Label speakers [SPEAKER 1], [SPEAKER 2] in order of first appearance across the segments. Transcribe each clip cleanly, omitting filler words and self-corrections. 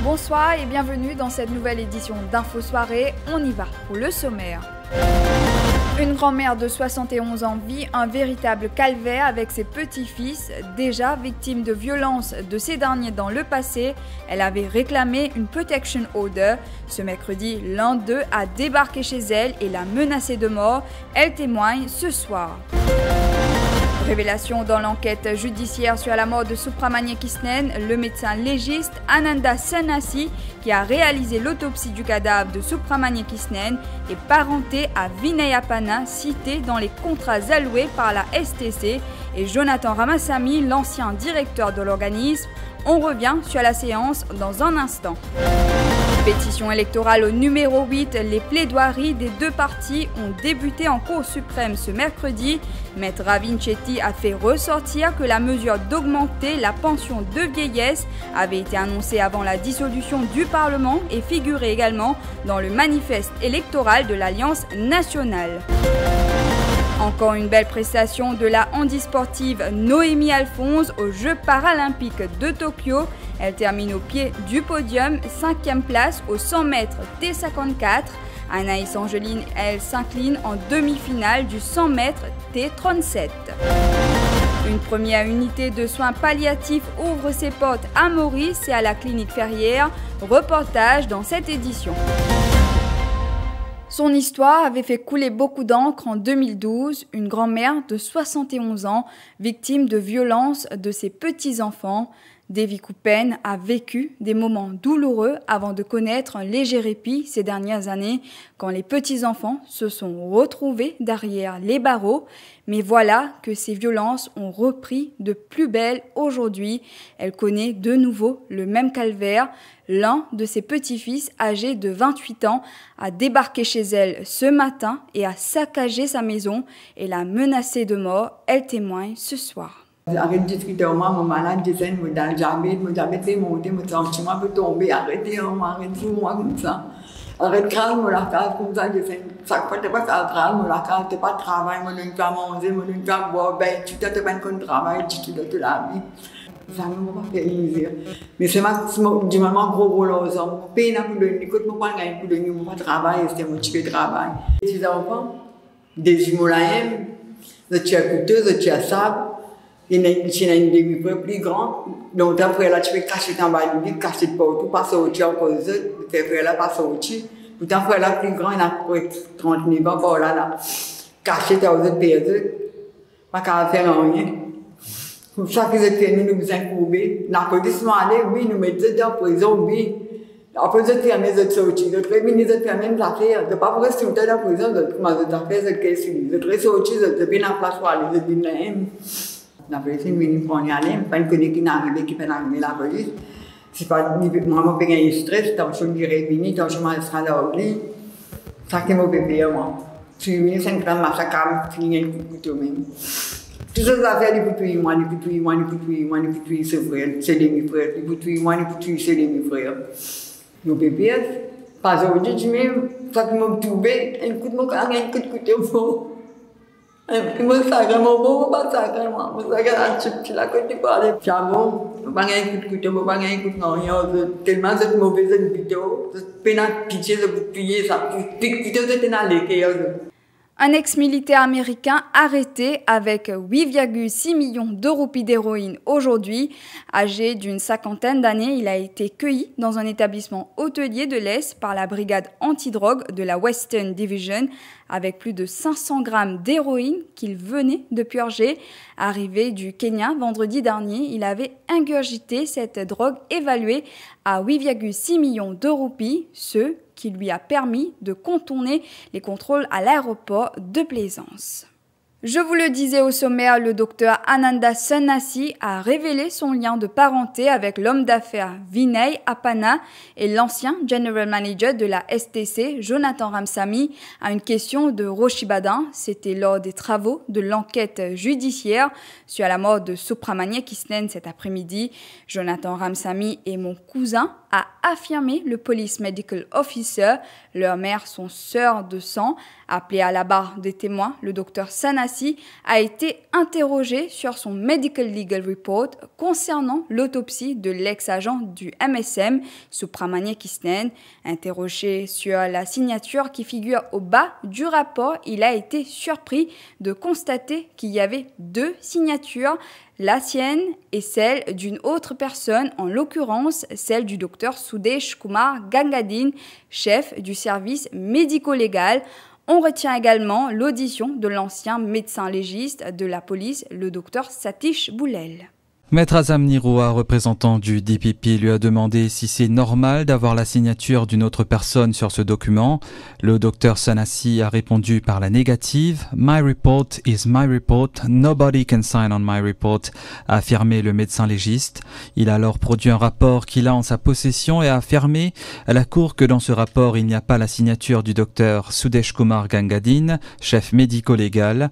[SPEAKER 1] Bonsoir et bienvenue dans cette nouvelle édition d'Info Soirée. On y va pour le sommaire. Une grand-mère de 71 ans vit un véritable calvaire avec ses petits-fils. Déjà victime de violences de ces derniers dans le passé, elle avait réclamé une protection order. Ce mercredi, l'un d'eux a débarqué chez elle et l'a menacée de mort. Elle témoigne ce soir. Révélation dans l'enquête judiciaire sur la mort de Subramania Krishnan, le médecin légiste Ananda Sanasi, qui a réalisé l'autopsie du cadavre de Subramania Krishnan, est parenté à Vinayapana, cité dans les contrats alloués par la STC, et Jonathan Ramasamy, l'ancien directeur de l'organisme. On revient sur la séance dans un instant. Pétition électorale au numéro 8, les plaidoiries des deux partis ont débuté en Cour suprême ce mercredi. Maître Ravin Chetty a fait ressortir que la mesure d'augmenter la pension de vieillesse avait été annoncée avant la dissolution du Parlement et figurait également dans le manifeste électoral de l'Alliance nationale. Encore une belle prestation de la handisportive Noémie Alphonse aux Jeux paralympiques de Tokyo. Elle termine au pied du podium, 5e place au 100 mètres T54. Anaïs Angeline, elle, s'incline en demi-finale du 100 mètres T37. Une première unité de soins palliatifs ouvre ses portes à Maurice et à la clinique Ferrière. Reportage dans cette édition. Son histoire avait fait couler beaucoup d'encre en 2012, une grand-mère de 71 ans, victime de violences de ses petits-enfants. Davy Coupen a vécu des moments douloureux avant de connaître un léger répit ces dernières années, quand les petits-enfants se sont retrouvés derrière les barreaux. Mais voilà que ces violences ont repris de plus belle aujourd'hui. Elle connaît de nouveau le même calvaire. L'un de ses petits-fils, âgé de 28 ans, a débarqué chez elle ce matin et a saccagé sa maison et l'a menacée de mort. Elle témoigne ce soir.
[SPEAKER 2] Arrête de discuter, moi, mon malade, je sais, je jamais fait monter, mon sentiment peut tomber, arrêtez-moi comme ça. Arrête grave, mon la case comme ça, je sais, chaque fois, tu pas faire grave, mon la case, tu pas de travail, mon ne pas manger, mon ne pas boire, ben, tu t'as pas de travail, tu t'as toute la vie. Ça ne m'a pas fait plaisir. Mais c'est du moment gros rôle aux hommes. Mon pays n'a plus de écoute, mon pas gagne plus de nous, mon travail, c'est mon petit travail. Les enfants, des jumeaux là, je tiens couteau, je tiens sable. Il y a une demi-frère plus grand, donc après là, tu peux cacher dans le lit, cacher partout, passer au-dessus en cause, tes frères là, passer au-dessus. Puis ton frère là, plus grand, il a 39 ans, par là, caché dans les autres pays, pas qu'à faire rien. Pour ça que nous nous incourbés. La police m'a allé, oui, nous mettons dans la prison, oui. Après, je ferme les autres sorties. Je traite les autres fermes les affaires. Je ne peux pas rester dans la prison, je commence les affaires, je traite sorties, je viens en place pour aller, je viens là. La police est venue pour y aller, pas une connaître qui n'est arrivé, qui peut arriver la police. C'est pas, moi, je suis stress, tant que je suis réunie, tant que je suis magistrat à l'oubli. Ça qui m'a bébé, moi. Je suis venue 5 grammes, ma sac à finir un coup de couteau même. Toutes ces affaires, les poutouilles, c'est vrai, c'est des mi-frères. Les poutouilles, c'est des mi-frères. Nos bébés, pas aujourd'hui, tu m'aimes, ça qui m'a trouvé, un coup de mon carré, un coup de couteau. Je me sacre mon beau, pas sacre moi. Je me sacre la chip, la côte du palais. Chabon, je ne peux pas gagner un coup de couteau, je ne peux pas gagner un coup de non. Tellement c'est mauvais cette vidéo. Je peine à pitié de vous tuer, ça. Vidéo, c'était dans l'équerre.
[SPEAKER 1] Un ex-militaire américain arrêté avec 8,6 millions de roupies d'héroïne aujourd'hui. Âgé d'une cinquantaine d'années, il a été cueilli dans un établissement hôtelier de l'Est par la brigade antidrogue de la Western Division avec plus de 500 grammes d'héroïne qu'il venait de purger. Arrivé du Kenya vendredi dernier, il avait ingurgité cette drogue évaluée à 8,6 millions de roupies, ce qui lui a permis de contourner les contrôles à l'aéroport de Plaisance. Je vous le disais au sommaire, le docteur Ananda Sannassi a révélé son lien de parenté avec l'homme d'affaires Vinay Appana et l'ancien general manager de la STC, Jonathan Ramsamy, à une question de Roshi Badin. C'était lors des travaux de l'enquête judiciaire sur la mort de Subramania Krishnan cet après-midi. Jonathan Ramsamy est mon cousin, a affirmé le police medical officer. Leurs mères sont sœurs de sang. Appelé à la barre des témoins, le docteur Sannassi a été interrogé sur son medical legal report concernant l'autopsie de l'ex-agent du MSM, Subramania Krishnan. Interrogé sur la signature qui figure au bas du rapport, il a été surpris de constater qu'il y avait 2 signatures, la sienne et celle d'une autre personne, en l'occurrence celle du docteur Sudesh Kumar Gangadin, chef du service médico-légal. On retient également l'audition de l'ancien médecin légiste de la police, le docteur Satish Boulel.
[SPEAKER 3] Maître Azam Niroa, représentant du DPP, lui a demandé si c'est normal d'avoir la signature d'une autre personne sur ce document. Le docteur Sannassi a répondu par la négative. « My report is my report. Nobody can sign on my report », a affirmé le médecin légiste. Il a alors produit un rapport qu'il a en sa possession et a affirmé à la Cour que dans ce rapport, il n'y a pas la signature du docteur Sudesh Kumar Gangadin, chef médico-légal.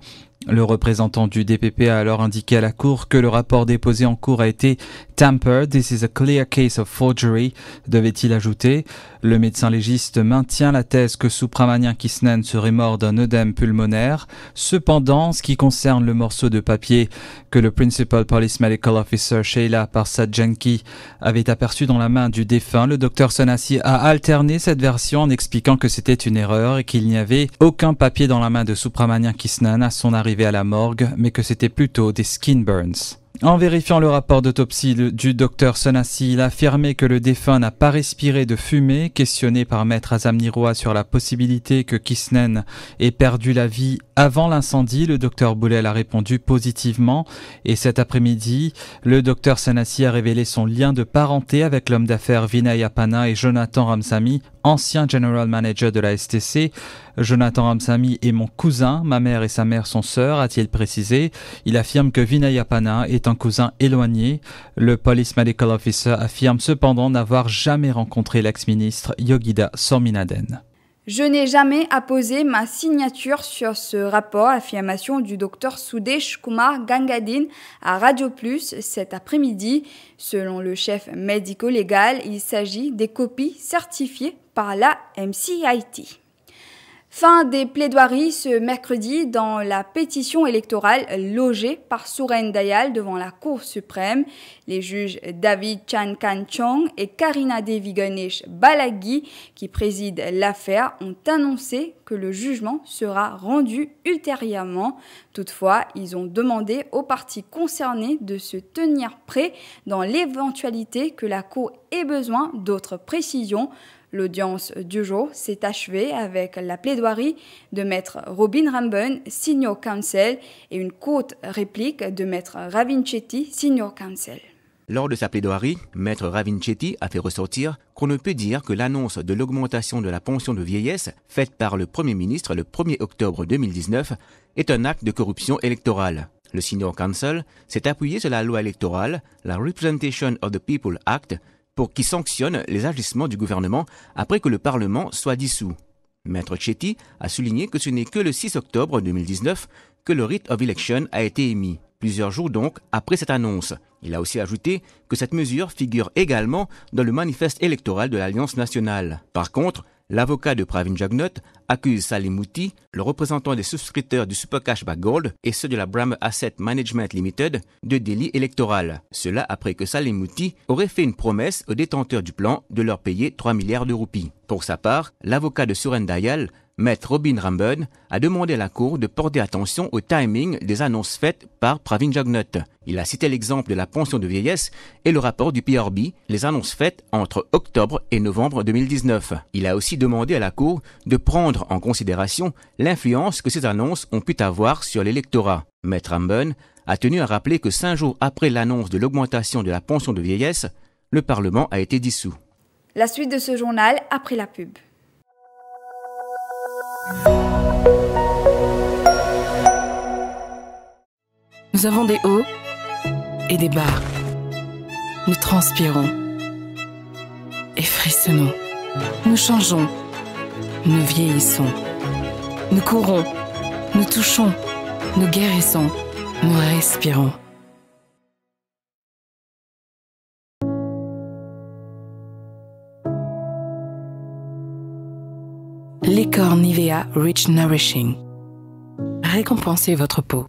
[SPEAKER 3] Le représentant du DPP a alors indiqué à la Cour que le rapport déposé en cours a été « tampered, this is a clear case of forgery », devait-il ajouter. Le médecin légiste maintient la thèse que Subramania Krishnan serait mort d'un œdème pulmonaire. Cependant, en ce qui concerne le morceau de papier que le Principal Police Medical Officer Sheila Parsad-Janki avait aperçu dans la main du défunt, le docteur Sannassi a alterné cette version en expliquant que c'était une erreur et qu'il n'y avait aucun papier dans la main de Subramania Krishnan à son arrivée à la morgue, mais que c'était plutôt des skin burns. En vérifiant le rapport d'autopsie du docteur Sannassi, il a affirmé que le défunt n'a pas respiré de fumée. Questionné par Maître Azam Niroa sur la possibilité que Krishnan ait perdu la vie avant l'incendie, le docteur Boulel a répondu positivement. Et cet après-midi, le docteur Sannassi a révélé son lien de parenté avec l'homme d'affaires Vinay Appana et Jonathan Ramsamy, ancien general manager de la STC. Jonathan Ramsamy est mon cousin, ma mère et sa mère sont sœurs, a-t-il précisé. Il affirme que Vinay Appana est un cousin éloigné. Le Police Medical Officer affirme cependant n'avoir jamais rencontré l'ex-ministre Yogita Swaminathan.
[SPEAKER 1] Je n'ai jamais apposé ma signature sur ce rapport, affirmation du docteur Sudesh Kumar Gangadin à Radio Plus cet après-midi. Selon le chef médico-légal, il s'agit des copies certifiées par la MCIT. Fin des plaidoiries ce mercredi dans la pétition électorale logée par Suren Dayal devant la Cour suprême. Les juges David Chan Kan Chong et Karina Devi Ganesh Balagi, qui président l'affaire, ont annoncé que le jugement sera rendu ultérieurement. Toutefois, ils ont demandé aux parties concernées de se tenir prêts dans l'éventualité que la Cour ait besoin d'autres précisions. L'audience du jour s'est achevée avec la plaidoirie de maître Robin Ramben, senior counsel, et une courte réplique de maître Ravin Chetty, senior counsel.
[SPEAKER 4] Lors de sa plaidoirie, maître Ravin Chetty a fait ressortir qu'on ne peut dire que l'annonce de l'augmentation de la pension de vieillesse faite par le Premier ministre le 1er octobre 2019 est un acte de corruption électorale. Le senior counsel s'est appuyé sur la loi électorale, la Representation of the People Act, pour qui sanctionne les agissements du gouvernement après que le Parlement soit dissous. Maître Chetty a souligné que ce n'est que le 6 octobre 2019 que le writ of election a été émis, plusieurs jours donc après cette annonce. Il a aussi ajouté que cette mesure figure également dans le manifeste électoral de l'Alliance nationale. Par contre, l'avocat de Pravin Jagnot accuse Salim Mouti, le représentant des souscripteurs du Super Cashback Gold et ceux de la Bram Asset Management Limited, de délit électoral. Cela après que Salim Mouti aurait fait une promesse aux détenteurs du plan de leur payer 3 milliards de roupies. Pour sa part, l'avocat de Suren Dayal, maître Robin Ramben, a demandé à la Cour de porter attention au timing des annonces faites par Pravin Jagnot. Il a cité l'exemple de la pension de vieillesse et le rapport du PRB, les annonces faites entre octobre et novembre 2019. Il a aussi demandé à la Cour de prendre en considération l'influence que ces annonces ont pu avoir sur l'électorat. Maître Ramben a tenu à rappeler que 5 jours après l'annonce de l'augmentation de la pension de vieillesse, le Parlement a été dissous.
[SPEAKER 1] La suite de ce journal après la pub.
[SPEAKER 5] Nous avons des hauts et des bas. Nous transpirons et frissonnons. Nous changeons, nous vieillissons. Nous courons, nous touchons, nous guérissons, nous respirons. Les corps Nivea Rich Nourishing. Récompensez votre peau.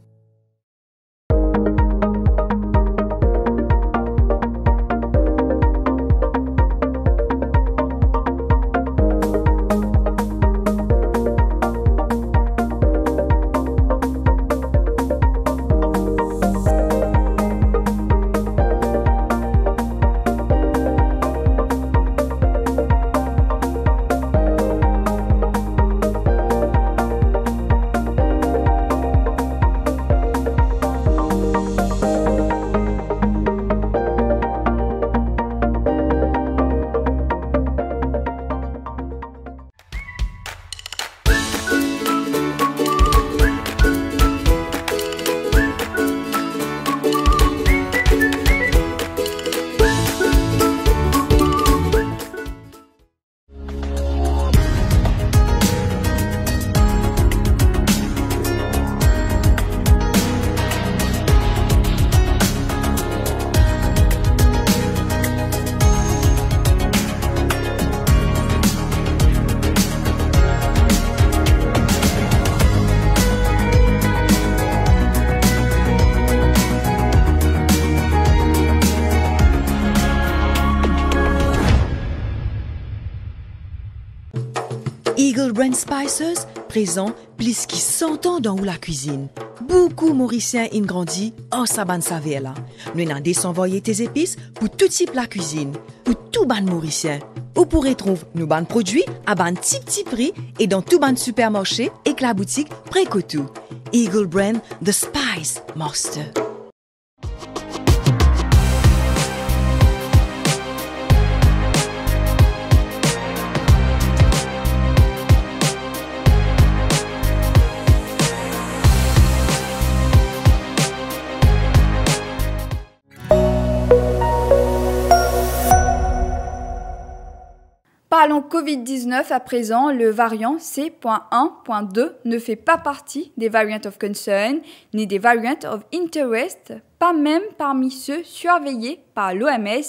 [SPEAKER 6] Eagle Brand Spices présent plus qui 100 ans dans la cuisine. Beaucoup Mauriciens ont grandi en saban savela. Nous avons désenvoyé tes épices pour tout type la cuisine, pour tout ban Mauricien. Vous pourrez trouver nos ban produits à ban petit prix et dans tout ban supermarché et que la boutique Précotou. Eagle Brand, The Spice Master.
[SPEAKER 1] Parlons Covid-19 à présent, le variant C.1.2 ne fait pas partie des variants of concern ni des variants of interest, pas même parmi ceux surveillés par l'OMS.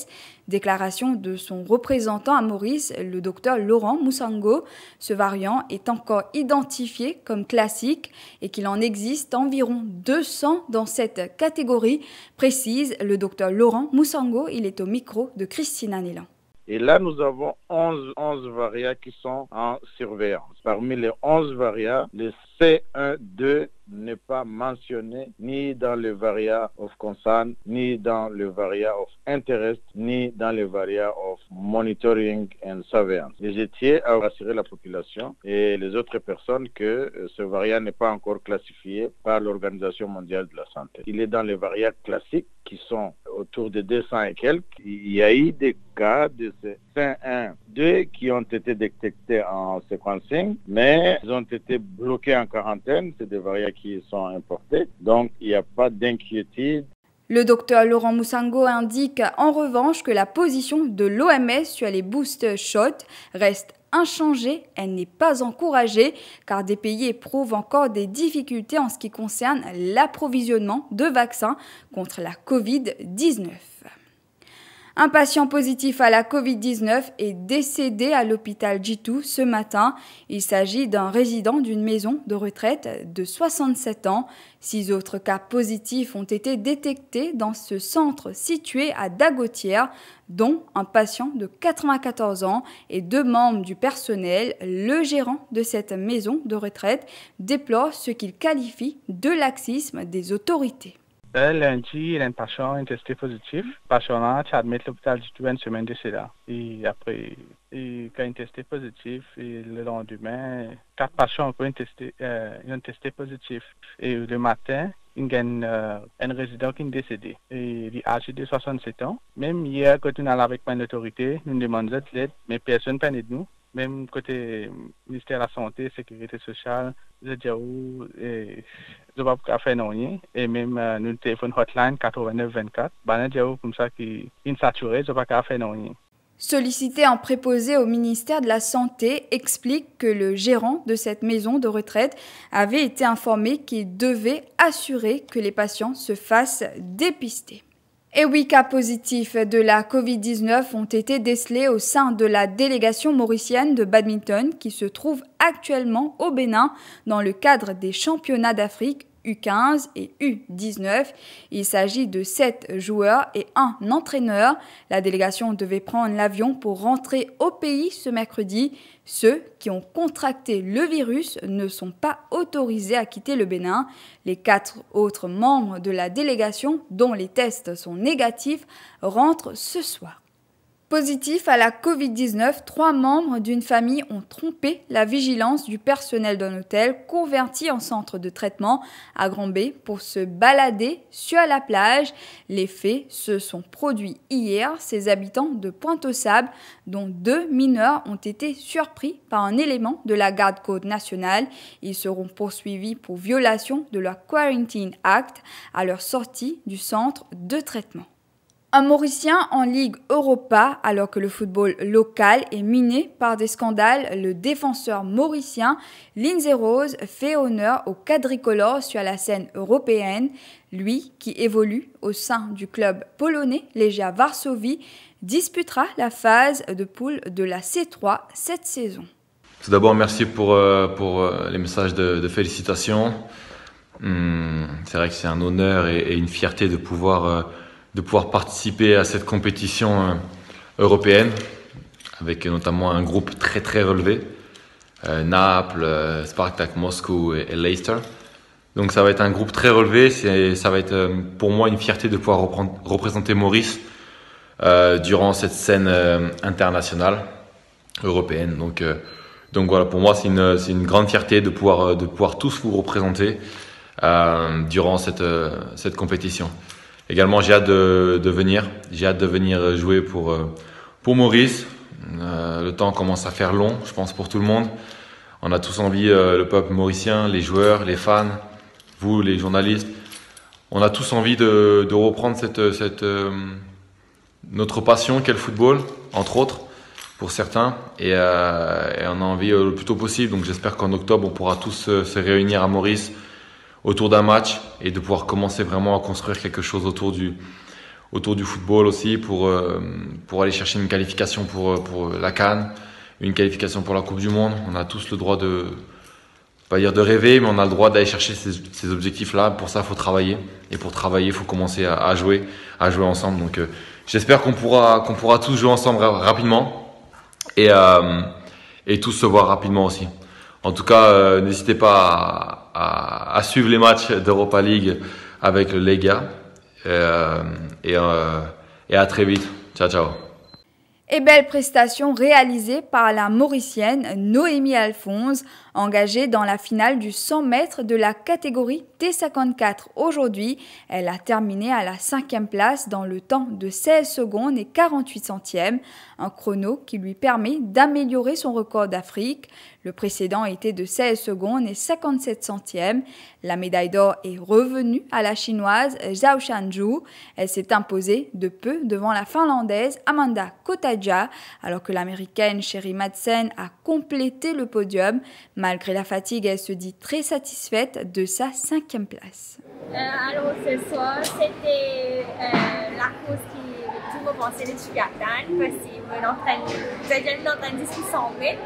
[SPEAKER 1] Déclaration de son représentant à Maurice, le docteur Laurent Moussango. Ce variant est encore identifié comme classique et qu'il en existe environ 200 dans cette catégorie, précise le docteur Laurent Moussango. Il est au micro de Christina Nélan.
[SPEAKER 7] Et là, nous avons 11 variants qui sont en surveillance. Parmi les 11 variants, le C1.2 n'est pas mentionné ni dans le variant of concern, ni dans le variant of interest, ni dans le variant of monitoring and surveillance. Et je tiens à rassurer la population et les autres personnes que ce variant n'est pas encore classifié par l'Organisation mondiale de la santé. Il est dans les variants classiques qui sont autour de 200 et quelques. Il y a eu des cas de ce C1.2 qui ont été détectés en sequencing, mais ils ont été bloqués en quarantaine. C'est des variants qui sont importés, donc il n'y a pas d'inquiétude.
[SPEAKER 1] Le docteur Laurent Moussango indique en revanche que la position de l'OMS sur les booster shots reste inchangée, elle n'est pas encouragée car des pays éprouvent encore des difficultés en ce qui concerne l'approvisionnement de vaccins contre la Covid-19. Un patient positif à la Covid-19 est décédé à l'hôpital Jitu ce matin. Il s'agit d'un résident d'une maison de retraite de 67 ans. 6 autres cas positifs ont été détectés dans ce centre situé à Dagotière, dont un patient de 94 ans et 2 membres du personnel. Le gérant de cette maison de retraite déplore ce qu'il qualifie de laxisme des autorités.
[SPEAKER 8] Lundi, il y a un patient testé positif. Le patient a été admis à l'hôpital du tout une semaine de cela. Et après, quand il a testé positif, et le lendemain, 4 patients ont testé positif. Et le matin, il y a un résident qui est décédé. Et il est âgé de 67 ans. Même hier, quand on est avec une autorité, nous demandons de l'aide, mais personne n'a de nous. même côté ministère de la Santé, Sécurité sociale, je dis où je ne peux pas faire rien. Et même nous téléphone hotline 8924, je dis comme ça qui est saturé, je ne peux pas faire rien.
[SPEAKER 1] Sollicité en préposé au ministère de la Santé, explique que le gérant de cette maison de retraite avait été informé qu'il devait assurer que les patients se fassent dépister. Et 8 cas positifs de la Covid-19 ont été décelés au sein de la délégation mauricienne de badminton qui se trouve actuellement au Bénin dans le cadre des championnats d'Afrique U15 et U19. Il s'agit de 7 joueurs et un entraîneur. La délégation devait prendre l'avion pour rentrer au pays ce mercredi. Ceux qui ont contracté le virus ne sont pas autorisés à quitter le Bénin. Les 4 autres membres de la délégation, dont les tests sont négatifs, rentrent ce soir. Positifs à la Covid-19, 3 membres d'une famille ont trompé la vigilance du personnel d'un hôtel converti en centre de traitement à Grand-Bay pour se balader sur la plage. Les faits se sont produits hier. Ces habitants de Pointe-aux-Sables, dont 2 mineurs, ont été surpris par un élément de la Garde-Côte nationale. Ils seront poursuivis pour violation de la Quarantine Act à leur sortie du centre de traitement. Un Mauricien en Ligue Europa, alors que le football local est miné par des scandales, le défenseur mauricien Lindsay Rose fait honneur au quadricolore sur la scène européenne. Lui, qui évolue au sein du club polonais Legia Varsovie, disputera la phase de poule de la C3 cette saison.
[SPEAKER 9] Tout d'abord, merci pour les messages de félicitations. C'est vrai que c'est un honneur et une fierté de pouvoir participer à cette compétition européenne, avec notamment un groupe très très relevé, Naples, Spartak Moscou et Leicester. Donc ça va être un groupe très relevé, ça va être pour moi une fierté de pouvoir représenter Maurice durant cette scène internationale européenne. Donc voilà, pour moi c'est une grande fierté de pouvoir tous vous représenter durant cette compétition. Également, j'ai hâte de venir jouer pour Maurice. Le temps commence à faire long, je pense, pour tout le monde. On a tous envie, le peuple mauricien, les joueurs, les fans, vous, les journalistes, on a tous envie de reprendre notre passion qu'est le football, entre autres, pour certains, et on a envie le plus tôt possible. Donc j'espère qu'en octobre, on pourra tous se réunir à Maurice autour d'un match et de pouvoir commencer vraiment à construire quelque chose autour du football aussi pour aller chercher une qualification pour la CAN, une qualification pour la Coupe du Monde. On a tous le droit pas dire de rêver, mais on a le droit d'aller chercher ces objectifs-là. Pour ça, il faut travailler. Et pour travailler, il faut commencer à jouer ensemble. Donc, j'espère qu'on pourra tous jouer ensemble rapidement et tous se voir rapidement aussi. En tout cas, n'hésitez pas à suivre les matchs d'Europa League avec le Legia. Et à très vite. Ciao, ciao.
[SPEAKER 1] Et belle prestation réalisée par la Mauricienne Noémie Alphonse, engagée dans la finale du 100 mètres de la catégorie T54. Aujourd'hui, elle a terminé à la 5e place dans le temps de 16 secondes et 48 centièmes, un chrono qui lui permet d'améliorer son record d'Afrique. Le précédent était de 16 secondes et 57 centièmes. La médaille d'or est revenue à la chinoise Zhao Shanzhu. Elle s'est imposée de peu devant la finlandaise Amanda Kotaja, alors que l'américaine Sherry Madsen a complété le podium. Malgré la fatigue, elle se dit très satisfaite de sa 5e place.
[SPEAKER 10] Alors ce soir, c'était la course qui tout me pensait que je suis atteinte parce que j'ai déjà entraîné 600 mètres.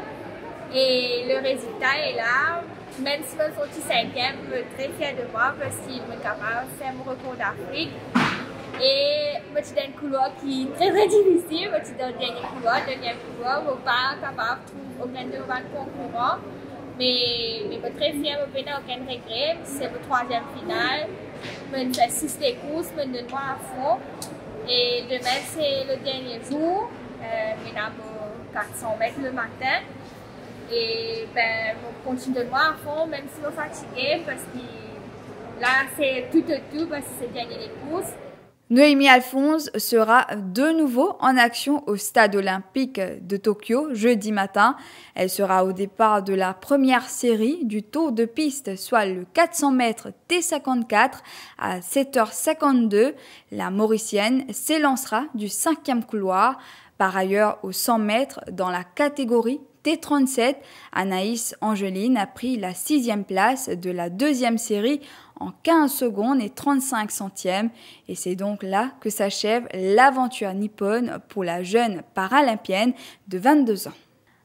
[SPEAKER 10] Et le résultat est là, même si je suis sortie 5e, je suis très fière de moi parce que je suis capable de faire mon record d'Afrique. Et je suis dans un couloir qui est très très difficile, je suis dans le deuxième couloir, je ne suis pas capable de trouver aucun concurrent. Mais je suis très fière, je n'ai aucun regret, c'est ma 3e finale. Je fais 6 des courses, je me donne à fond. Et demain c'est le dernier jour, je vais 400 mètres le matin. Et je continue de moi à fond, même si je suis fatiguée, parce que là, c'est tout parce que c'est gagner les courses.
[SPEAKER 1] Noémie Alphonse sera de nouveau en action au stade olympique de Tokyo jeudi matin. Elle sera au départ de la première série du tour de piste, soit le 400 mètres T54 à 7h52. La Mauricienne s'élancera du 5e couloir. Par ailleurs, au 100 mètres, dans la catégorie T37, Anaïs Angeline a pris la 6e place de la 2e série en 15 secondes et 35 centièmes. Et c'est donc là que s'achève l'aventure nippone pour la jeune paralympienne de 22 ans.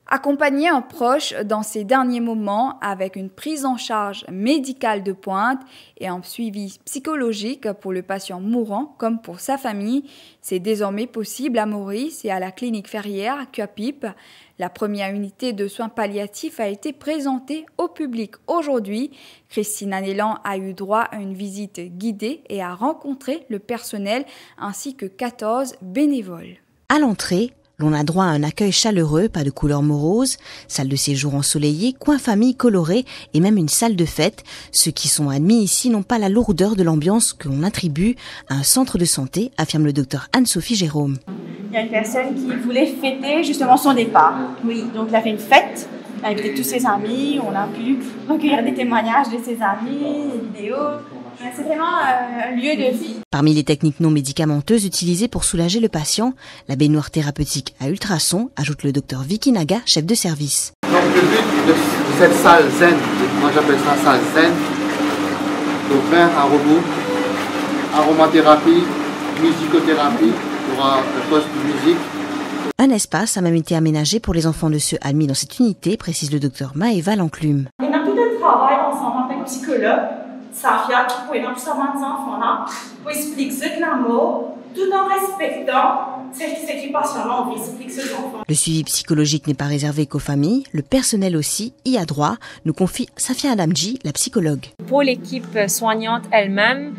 [SPEAKER 1] Accompagner un proche dans ses derniers moments avec une prise en charge médicale de pointe et un suivi psychologique pour le patient mourant comme pour sa famille, c'est désormais possible à Maurice et à la clinique Ferrière à Cuapip. La première unité de soins palliatifs a été présentée au public aujourd'hui. Christine Anélan a eu droit à une visite guidée et a rencontré le personnel ainsi que 14 bénévoles.
[SPEAKER 11] À l'entrée, l'on a droit à un accueil chaleureux, pas de couleur morose, salle de séjour ensoleillée, coin famille coloré et même une salle de fête. Ceux qui sont admis ici n'ont pas la lourdeur de l'ambiance que l'on attribue à un centre de santé, affirme le docteur Anne-Sophie Jérôme.
[SPEAKER 12] Il y a une personne qui voulait fêter justement son départ. Oui, donc il a fait une fête, il a invité tous ses amis, on a pu recueillir des témoignages de ses amis, des vidéos. C'est vraiment un lieu de vie.
[SPEAKER 11] Parmi les techniques non médicamenteuses utilisées pour soulager le patient, la baignoire thérapeutique à ultrasons, ajoute le docteur Vicky Naga, chef de service.
[SPEAKER 13] Donc le but de cette salle zen, moi j'appelle ça salle zen, donc bain à robot, aromathérapie, musicothérapie, il y aura un poste de musique.
[SPEAKER 11] Un espace a même été aménagé pour les enfants de ceux admis dans cette unité, précise le docteur Maëva Lanclume.
[SPEAKER 12] On a tout un travail ensemble en tant que psychologue. Safia qui pourrait dans tous ces enfants-là pour expliquer l'amour tout en respectant cette équipation-là, on explique aux enfants.
[SPEAKER 11] Le suivi psychologique n'est pas réservé qu'aux familles, le personnel aussi y a droit, nous confie Safia Adamji, la psychologue.
[SPEAKER 14] Pour l'équipe soignante elle-même,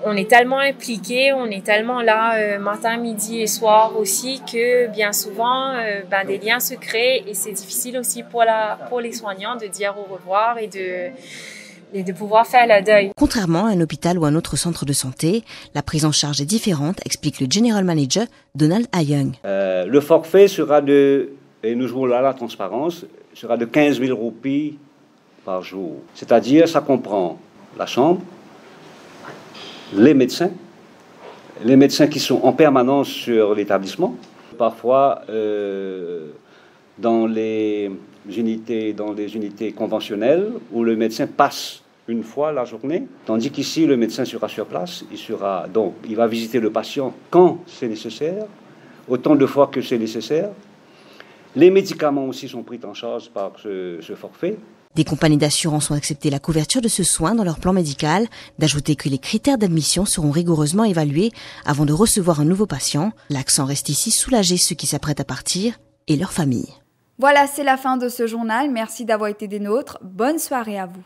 [SPEAKER 14] on est tellement impliqués, on est tellement là matin, midi et soir aussi que bien souvent des liens se créent et c'est difficile aussi pour les soignants de dire au revoir et de pouvoir faire le deuil.
[SPEAKER 11] Contrairement à un hôpital ou un autre centre de santé, la prise en charge est différente, explique le General Manager Donald Ayung.
[SPEAKER 15] Le forfait sera et nous jouons là la transparence, sera de 15 000 roupies par jour. C'est-à-dire, ça comprend la chambre, les médecins qui sont en permanence sur l'établissement. Parfois, dans les unités conventionnelles où le médecin passe une fois la journée, tandis qu'ici le médecin sera sur place, il va visiter le patient quand c'est nécessaire, autant de fois que c'est nécessaire. Les médicaments aussi sont pris en charge par ce forfait.
[SPEAKER 11] Des compagnies d'assurance ont accepté la couverture de ce soin dans leur plan médical, d'ajouter que les critères d'admission seront rigoureusement évalués avant de recevoir un nouveau patient. L'accent reste ici soulager ceux qui s'apprêtent à partir et leurs familles.
[SPEAKER 1] Voilà, c'est la fin de ce journal. Merci d'avoir été des nôtres. Bonne soirée à vous.